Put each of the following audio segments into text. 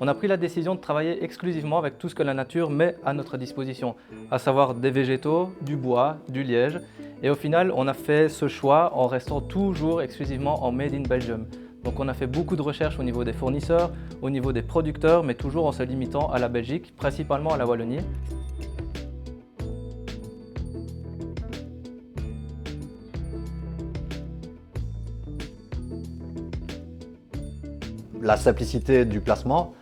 on a pris la décision de travailler exclusivement avec tout ce que la nature met à notre disposition, à savoir des végétaux, du bois, du liège. Et au final, on a fait ce choix en restant toujours exclusivement en Made in Belgium. Donc on a fait beaucoup de recherches au niveau des fournisseurs, au niveau des producteurs, mais toujours en se limitant à la Belgique, principalement à la Wallonie. La simplicité du placement,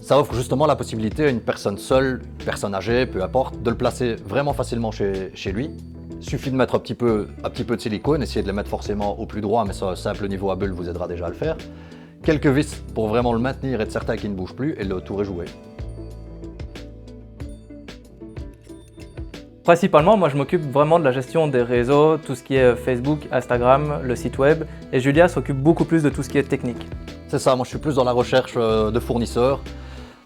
ça offre justement la possibilité à une personne seule, une personne âgée, peu importe, de le placer vraiment facilement chez lui. Il suffit de mettre un petit peu de silicone, essayer de le mettre forcément au plus droit, mais ça, un simple niveau à bulle vous aidera déjà à le faire. Quelques vis pour vraiment le maintenir et être certain qu'il ne bouge plus, et le tour est joué. Principalement, moi je m'occupe vraiment de la gestion des réseaux, tout ce qui est Facebook, Instagram, le site web, et Julia s'occupe beaucoup plus de tout ce qui est technique. C'est ça, moi je suis plus dans la recherche de fournisseurs,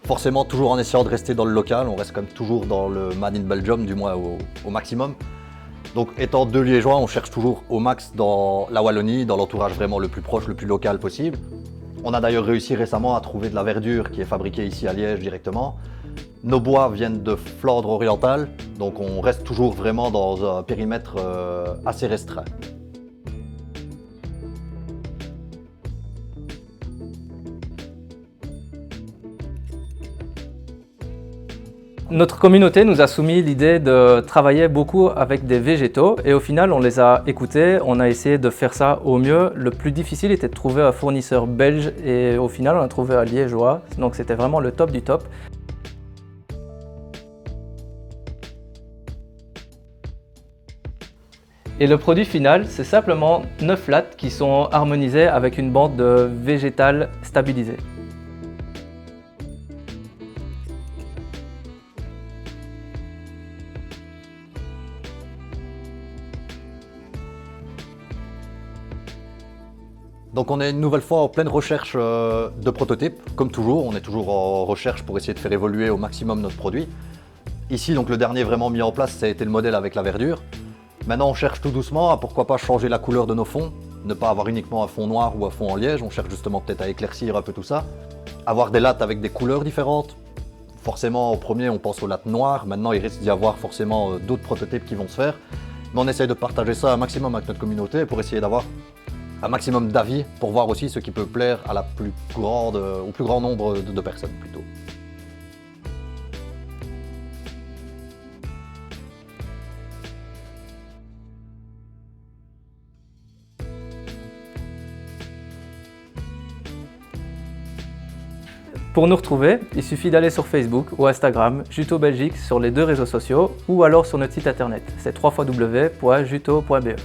forcément toujours en essayant de rester dans le local, on reste quand même toujours dans le Made in Belgium, du moins au maximum. Donc étant deux Liégeois, on cherche toujours au max dans la Wallonie, dans l'entourage vraiment le plus proche, le plus local possible. On a d'ailleurs réussi récemment à trouver de la verdure qui est fabriquée ici à Liège directement. Nos bois viennent de Flandre orientale, donc on reste toujours vraiment dans un périmètre assez restreint. Notre communauté nous a soumis l'idée de travailler beaucoup avec des végétaux et au final on les a écoutés, on a essayé de faire ça au mieux. Le plus difficile était de trouver un fournisseur belge et au final on a trouvé un liégeois, donc c'était vraiment le top du top. Et le produit final, c'est simplement 9 lattes qui sont harmonisées avec une bande de végétal stabilisée. Donc on est une nouvelle fois en pleine recherche de prototypes, comme toujours, on est toujours en recherche pour essayer de faire évoluer au maximum notre produit. Ici, donc le dernier vraiment mis en place, ça a été le modèle avec la verdure. Maintenant on cherche tout doucement à pourquoi pas changer la couleur de nos fonds, ne pas avoir uniquement un fond noir ou un fond en liège, on cherche justement peut-être à éclaircir un peu tout ça. Avoir des lattes avec des couleurs différentes. Forcément au premier on pense aux lattes noires, maintenant il risque d'y avoir forcément d'autres prototypes qui vont se faire. Mais on essaye de partager ça un maximum avec notre communauté pour essayer d'avoir un maximum d'avis pour voir aussi ce qui peut plaire à au plus grand nombre de personnes plutôt. Pour nous retrouver, il suffit d'aller sur Facebook ou Instagram, Juto Belgique sur les deux réseaux sociaux ou alors sur notre site internet, c'est www.juto.be.